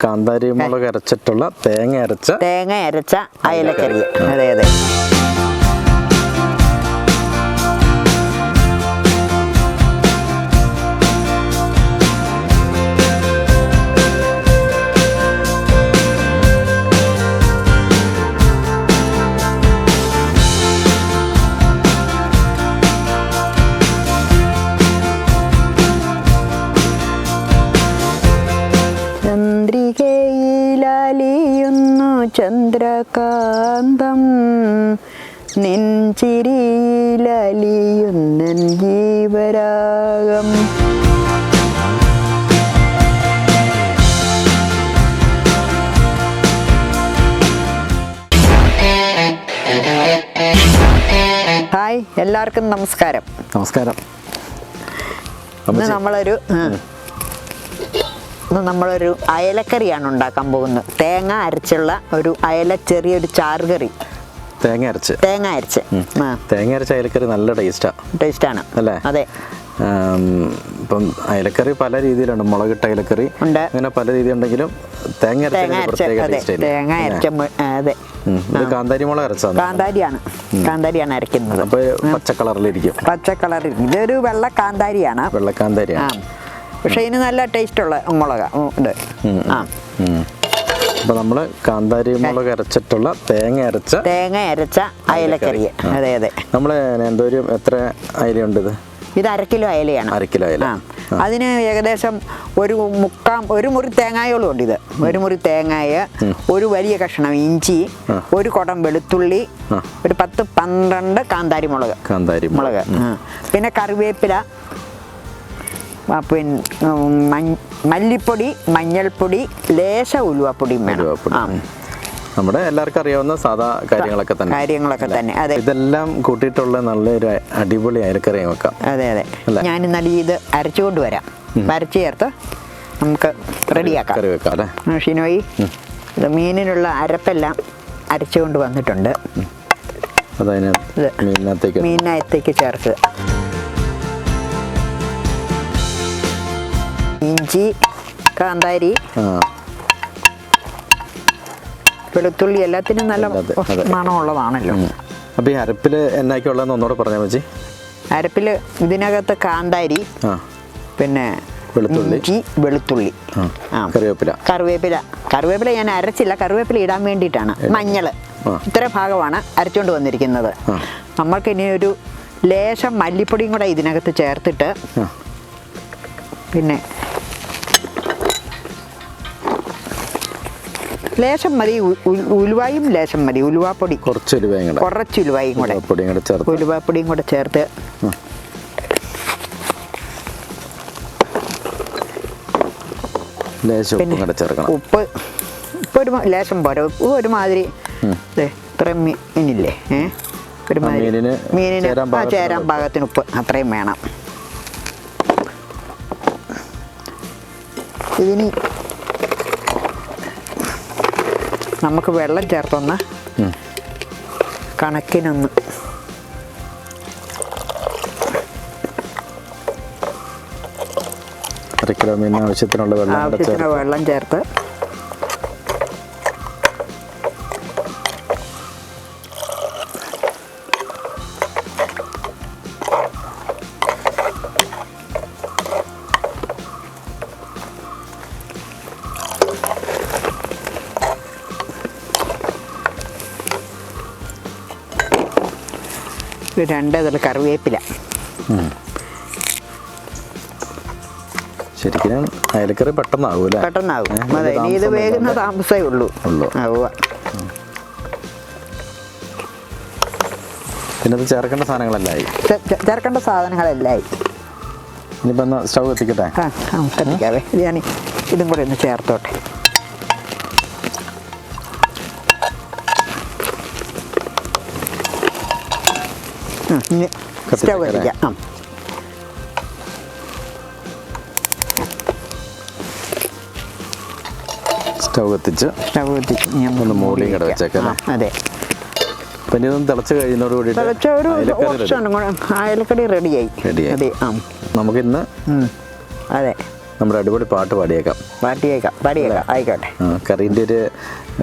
കാന്താരി മുളക് അരച്ചിട്ടുള്ള തേങ്ങ അരച്ച അയലക്കറി. അതെ അതെ. ചന്ദ്രികയിലലിയുന്നു ചന്ദ്രകാന്തം, നെഞ്ചിരിയിലലിയുന്നൻ ജീവരാഗം. ഹായ്, എല്ലാവർക്കും നമസ്കാരം. ഇന്ന് നമ്മളൊരു അയലക്കറിയാണ് ഉണ്ടാക്കാൻ പോകുന്നത്. തേങ്ങ അരച്ചുള്ള ഒരു ചെറിയൊരു ചാറുകറി. തേങ്ങ അരച്ച് അയലക്കറി നല്ല ടേസ്റ്റാണ് അല്ലേ? അതെ. ഇപ്പം അയലക്കറി പല രീതിയിലുണ്ട്. മുളകിട്ട അയലക്കറി ഉണ്ട്, അങ്ങനെ പല രീതി ഉണ്ടെങ്കിലും തേങ്ങ അതെ. കാന്താരി മുളക് അരച്ചാണ്. കാന്താരിയാണ് അരയ്ക്കുന്നത്. അപ്പൊ പച്ച കളറിൽ ഇതൊരു വെള്ള കാന്താരിയാണ്. പക്ഷെ ഇതിന് നല്ല ടേസ്റ്റ് ഉള്ള മുളക ഉണ്ട്. അപ്പൊ നമ്മള് കാന്താരി മുളക് അരച്ചിട്ടുള്ള തേങ്ങ അരച്ച അയലക്കറി. അതെ അതെ. നമ്മള് എന്തോരം എത്ര അയലയുണ്ട്? ഇത് 1/2 കിലോ അയലയാണ്. അതിന് ഏകദേശം ഒരു മുറി തേങ്ങായോളം ഉണ്ട്. ഇത് ഒരു മുറി തേങ്ങായ, ഒരു വലിയ കഷ്ണം ഇഞ്ചി, ഒരു കുടം വെളുത്തുള്ളി, ഒരു 10-12 കാന്താരി മുളക്, പിന്നെ കറിവേപ്പില, പിന്നെ മല്ലിപ്പൊടി, മഞ്ഞൾപ്പൊടി, ലേശ ഉലുവപ്പൊടിയും വേണം. നമ്മുടെ എല്ലാവർക്കും അറിയാവുന്ന സാധാ കാര്യങ്ങളൊക്കെ തന്നെ. അതെ. ഇതെല്ലാം കൂട്ടിയിട്ടുള്ള നല്ലൊരു അടിപൊളി അയലക്കറി വെക്കാം. അതെ അതെ. ഞാൻ ഇന്നലെ ഇത് അരച്ചുകൊണ്ട് വരാം. അരച്ച് ചേർത്ത് നമുക്ക് റെഡിയാക്കാം. ഷിനോയി, ഇത് മീനിനുള്ള അരപ്പെല്ലാം അരച്ചുകൊണ്ട് വന്നിട്ടുണ്ട്. മീനിനകത്തേക്ക് ചേർക്കുക. ഇഞ്ചി, കാന്താരി, വെളുത്തുള്ളി എല്ലാത്തിനും നല്ല മണമുള്ളതാണല്ലോ. അപ്പൊ ഈ അരപ്പില് എന്നൊക്കെയുള്ളതെന്ന് ഒന്നുകൂടെ പറഞ്ഞാൽ മതി. അരപ്പില് ഇതിനകത്ത് കാന്താരി, പിന്നെ ഇഞ്ചി, വെളുത്തുള്ളി, കറിവേപ്പില ഞാൻ അരച്ചില്ല, കറിവേപ്പില ഇടാൻ വേണ്ടിയിട്ടാണ്. മഞ്ഞള്, ഇത്ര ഭാഗമാണ് അരച്ചുകൊണ്ട് വന്നിരിക്കുന്നത്. നമ്മൾക്ക് ഇനി ഒരു ലേശം മല്ലിപ്പൊടിയും കൂടെ ഇതിനകത്ത് ചേർത്തിട്ട്, പിന്നെ ലേശം മതി ഉലുവായും, ലേശം മതി ഉലുവാപ്പൊടി, കുറച്ച് ഉലുവാപ്പൊടിയും കൂടെ ചേർത്ത് ഉപ്പ് ഒരു ലേശം പോരാ. ഉപ്പ് ഒരുമാതിരി ഇത്രയും മീനില്ലേ, ഒരുമാതിരി മീനിന് ചേരാൻ പാകത്തിന് ഉപ്പ് അത്രയും വേണം. ഇതിന് നമുക്ക് വെള്ളം ചേർത്തൊന്ന് കണക്കിനൊന്ന് ആവശ്യത്തിനുള്ള വെള്ളം ചേർത്ത് ഇതിൽ കറിവേപ്പില. ശരിക്കും അയലക്കറി പെട്ടെന്നാകും. അതെ, ഇത് വേഗുന്ന താമസമേ ഉള്ളൂ. പിന്നെ ചേർക്കേണ്ട സാധനങ്ങളെല്ലാം ഇനിയിപ്പോൾ സ്റ്റൗ കത്തിക്കട്ടെ. കത്തിക്കാവേ. ഞാൻ ഇതും കൂടെ ഒന്ന് ചേർത്തോട്ടെ. സ്റ്റൗ കത്തിക്കാം. സ്റ്റൗ കത്തിച്ച് ഒന്ന് മൂടിയും കൂടെ വെച്ചേക്കാം. അതെ. പിന്നെ ഇതൊന്ന് തിളച്ച് കഴിയുന്നതോടുകൂടി അയലക്കറി റെഡിയായി. നമുക്കിന്ന് അതെ നമ്മുടെ അടിപൊളി പാട്ട് പാടിയേക്കാം. ആയിക്കോട്ടെ. കറീൻ്റെ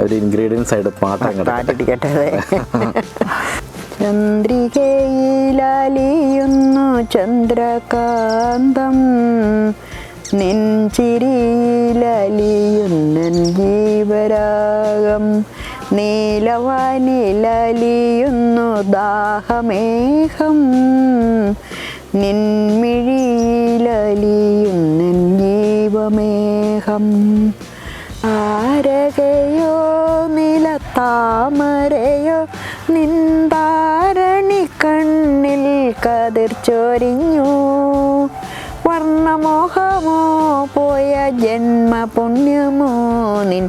ഒരു ഇൻഗ്രീഡിയൻസ് ആയിട്ട് പാട്ടിരിക്കട്ടെ. ചന്ദ്രികയിലലിയുന്നു ചന്ദ്രകാന്തം, നെഞ്ചിരിയിലലിയുന്നൻ ജീവരാഗം, നീലവാനിലലിയുന്നു ദാഹമേഘം, നിൻമിഴിയിലലിയുന്നൻ ജീവമേഘം. ആരകയോ നിലത്താമരയോ നിന്താരണി കണ്ണിൽ കതിർ ചൊരിഞ്ഞു, വർണ്ണമോഹമോ പോയ ജന്മപുണ്യമോ നിൻ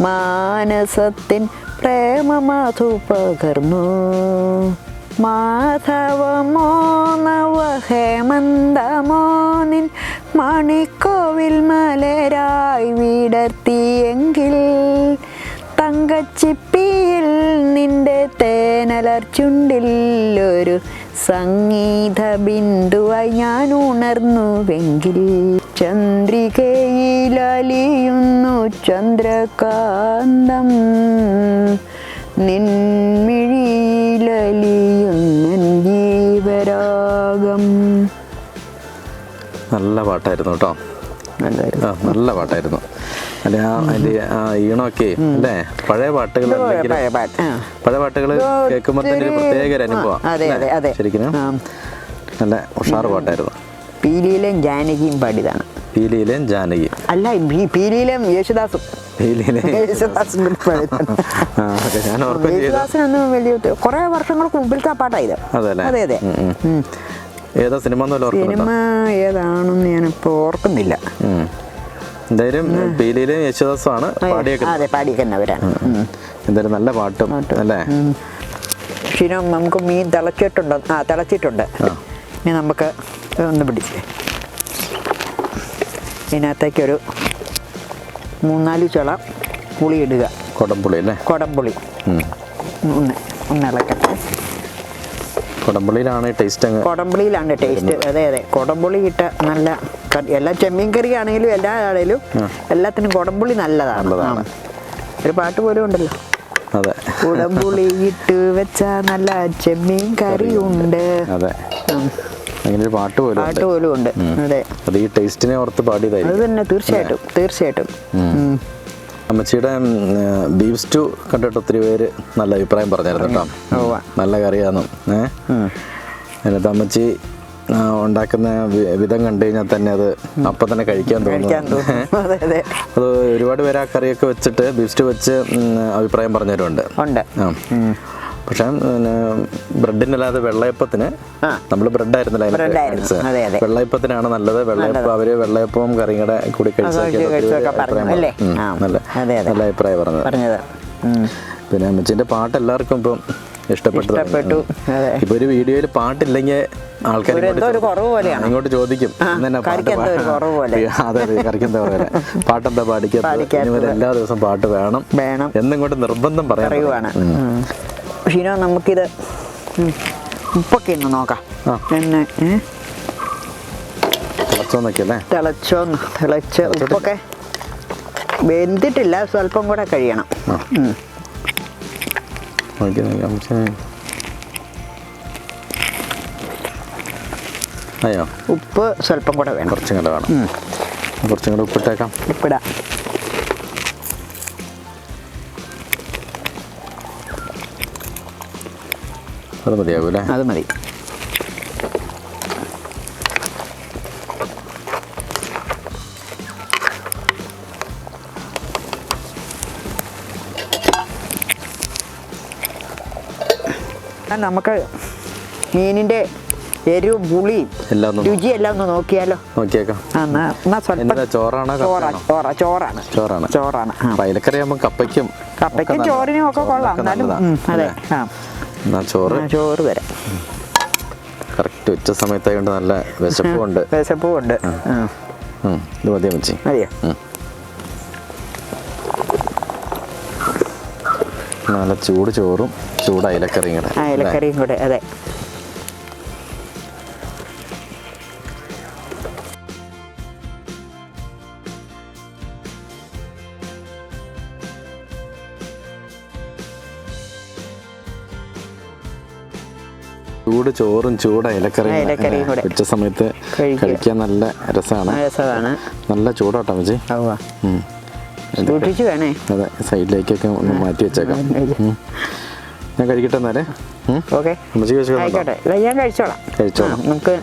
മാനസത്തിൻ പ്രേമമധു പകർന്നു. മാധവമോ നവഹേമന്തമോ നിൻ മണിക്കോവിൽ മലരായി വിടർത്തിയെങ്കിൽ, തങ്കച്ചിപ്പിയിൽ നിന്റെ തേനലർ ചുണ്ടിൽ ഒരു സംഗീത ബിന്ദുവായി ഞാൻ ഉണർന്നുവെങ്കിൽ. ചന്ദ്രികയിലലിയുന്നു ചന്ദ്രകാന്തം, നിൻമിഴിയിലലിയുന്നൻ ജീവരാഗം. നല്ല പാട്ടായിരുന്നു കേട്ടോ. നല്ല പാട്ടായിരുന്നു. അല്ലെ അതിന്റെ ഈണമൊക്കെ അല്ലേ? പഴയ പാട്ടുകൾ പഴയ പാട്ടുകൾ കേൾക്കുമ്പോൾ തന്നെ ഒരു പ്രത്യേക ഒരു അനുഭവം. ശരിക്കും നല്ല ഉഷാറ് പാട്ടായിരുന്നു. പീലിയിലെയും ജാനകിയും പാടിയതാണ്. പീലിയിലെയും ജാനകി അല്ല, പീലിയിലെയും യേശുദാസും. യേശുദാസിനൊന്നും വലിയ കുറെ വർഷങ്ങൾക്ക് മുമ്പിലത്തെ പാട്ടായത്. അതെ. ഏതാ സിനിമ? സിനിമ ഏതാണെന്ന് ഞാനിപ്പോ ഓർക്കുന്നില്ല. എന്തായാലും പീലിയിലെ യേശുദാസാണ് പാടിയേക്കുന്നവരാണ്. എന്തായാലും നല്ല പാട്ടും അല്ലേ? ക്ഷീണം. നമുക്ക് മീൻ തിളച്ചിട്ടുണ്ട്. ഇനി നമുക്ക് ഒന്ന് പിടിച്ച് ഇതിനകത്തേക്കൊരു 3-4 ചുള പുളി ഇടുക. കൊടംപുളി അല്ലേ? കൊടംപുളി ഒന്ന് ഇളക്കട്ടെ. കൊടംപുളിയിലാണ് ടേസ്റ്റ്. കൊടംപുളിയിലാണ് ടേസ്റ്റ്. അതെ. കൊടംപുളി ഇട്ട നല്ല എല്ലാ ചെമ്മീൻ കറി ആണെങ്കിലും എല്ലാ ആണെങ്കിലും എല്ലാത്തിനും കൊടംപുളി നല്ലതാണ്. ഒരു പാട്ട് പോലും ഉണ്ടല്ലോ. അതെ, കുടംപുളി ഇട്ട് വെച്ച നല്ല ചെമ്മീൻ കറി ഉണ്ട്. അതെ, അങ്ങനെ ഒരു പാട്ട് പോലും ഉണ്ട്. അതെ, അത് ഈ ടേസ്റ്റിനെ ഓർത്ത് പാടിയതായിരിക്കും. അത് തന്നെ, തീർച്ചയായിട്ടും. അമ്മച്ചിയുടെ ബീഫ് സ്റ്റൂ കണ്ടിട്ട് ഒത്തിരി പേര് നല്ല അഭിപ്രായം പറഞ്ഞായിരുന്നു കേട്ടോ. നല്ല കറിയാന്നും. അതിനകത്ത് അമ്മച്ചി ഉണ്ടാക്കുന്ന വിധം കണ്ടു കഴിഞ്ഞാൽ തന്നെ അത് അപ്പം തന്നെ കഴിക്കാൻ തോന്നുന്നു. അത് ഒരുപാട് പേര് ആ കറിയൊക്കെ വെച്ചിട്ട് ബീഫ് സ്റ്റൂ വെച്ച് അഭിപ്രായം പറഞ്ഞവരുണ്ട്. പക്ഷെ ബ്രെഡിനല്ലാതെ വെള്ളയപ്പത്തിന്, നമ്മൾ ബ്രെഡായിരുന്നല്ലോ വെള്ളയപ്പത്തിനാണ് നല്ലത്. വെള്ളയപ്പം അവര് വെള്ളയപ്പവും കറിയുടെ കൂടി നല്ല അഭിപ്രായം പറഞ്ഞത്. പിന്നെ അമ്മച്ചിന്റെ പാട്ട് എല്ലാവർക്കും ഇപ്പം ഇഷ്ടപ്പെട്ടു. ഇപ്പൊ ഒരു വീഡിയോയിൽ പാട്ടില്ലെങ്കിൽ ആൾക്കാർ ഇങ്ങോട്ട് ചോദിക്കും, അതെ കറിക്കെന്താ പോലെ പാട്ടെന്താ പാടിക്കാത്ത, എല്ലാ ദിവസവും പാട്ട് വേണം എന്നിങ്ങോട്ട് നിർബന്ധം പറയുവാണ്. ഷീനോ, നമുക്കിത് ഉപ്പൊക്കെ ഒന്ന് നോക്കാം. പിന്നെ തിളച്ച് ഉപ്പൊക്കെ വെന്തിട്ടില്ല, സ്വല്പം കൂടെ കഴിയണം. അയ്യോ, ഉപ്പ് സ്വല്പം കൂടെ വേണം. കുറച്ചും കൂടെ വേണം. കുറച്ചും കൂടെ ഉപ്പിട്ടേക്കാം. ഉപ്പിടാം. അത് മതിയാകൂല്ലേ? അത് മതി. നമുക്ക് മീനിന്റെ എരിവും പുളിയും രുചിയെല്ലാം ഒന്ന് നോക്കിയാലോ? നോക്കിയേക്കാം. ചോറാണ്. കപ്പയ്ക്കും ചോറിനും ഒക്കെ കൊള്ളാം. അതെ, ചോറ് തരാം. കറക്റ്റ് ഉച്ച സമയത്തായോണ്ട് നല്ല വിശപ്പുണ്ട്. ഇത് മതിയാ വെച്ചി. നല്ല ചൂട് ചോറും ചൂട് അയലക്കറിയും കൂടെ. അതെ, ചൂട് ചോറും ചൂട് ഇലക്കറിയും കൂടെ ഉച്ച സമയത്ത് കഴിക്കാൻ നല്ല രസമാണ്. നല്ല ചൂടാട്ടോ അമ്മച്ചി. സൂക്ഷിച്ച് വേണേ. അതെ, സൈഡിലേക്കൊക്കെ ഒന്ന് മാറ്റി വെച്ചേക്കാം. ഞാൻ കഴിക്കട്ടെ എന്നാലേ. ഓക്കെ, ആയിക്കോട്ടെ. ഞാൻ കഴിച്ചോളാം. നമുക്ക്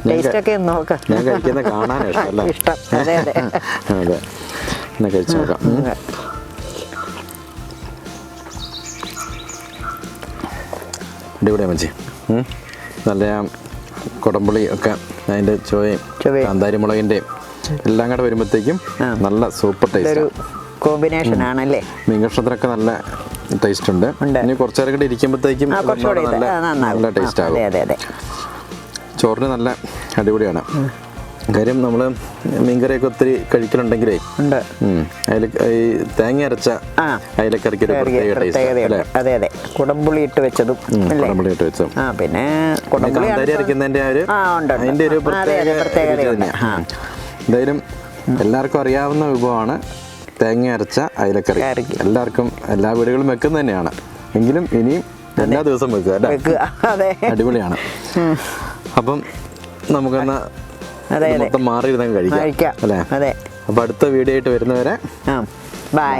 ടേസ്റ്റ് ഒക്കെ നോക്കാം. ഞാൻ കഴിക്കുന്ന കാണാനാണ് ഇഷ്ടം. ഇഷ്ടം. അതെ അതെ അതെ, എന്നാ കഴിച്ചു നോക്കാം. അടിപൊളിയാ മച്ചി. നല്ല കുടംപുളി ഒക്കെ അതിൻ്റെ ചോയും കാന്താരി മുളകിൻ്റെയും എല്ലാം കൂടെ വരുമ്പോഴത്തേക്കും നല്ല സൂപ്പർ ടേസ്റ്റ് കോമ്പിനേഷൻ ആണല്ലേ. മീൻ കഷ്ണത്തിനൊക്കെ നല്ല ടേസ്റ്റ് ഉണ്ട്. ഇനി കുറച്ചു നേരം കൂടെ ഇരിക്കുമ്പോഴത്തേക്കും നല്ല ടേസ്റ്റ് ആകും. ചോറിന് നല്ല അടിപൊളിയാണ്. കാര്യം നമ്മൾ മീൻകറിയൊക്കെ ഒത്തിരി കഴിക്കലുണ്ടെങ്കിലേ അതിൽ ഈ തേങ്ങ അരച്ച അയലക്കറിക്ക് ഒരു പ്രത്യേക ടേസ്റ്റ്. അതെ അതെ, കുടംപുളി ഇട്ട് വെച്ചതും പിന്നെ കാന്താരി അരയ്ക്കുന്നതിൻ്റെ അതിൻ്റെ ഒരു പ്രത്യേകത തന്നെയാണ്. എന്തായാലും എല്ലാവർക്കും അറിയാവുന്ന വിഭവമാണ് തേങ്ങ അരച്ച അയലക്കറി. എല്ലാവർക്കും എല്ലാ വീടുകളും വെക്കുന്നത് തന്നെയാണ്. എങ്കിലും ഇനിയും എല്ലാ ദിവസവും വെക്കുക. അടിപൊളിയാണ്. അപ്പം നമുക്കെന്നാ മൊത്തം മാറിയിരുന്നങ്ങ് കഴിക്കാം അല്ലേ. അപ്പൊ അടുത്ത വീഡിയോ ആയിട്ട് വരുന്നവരെ ബൈ.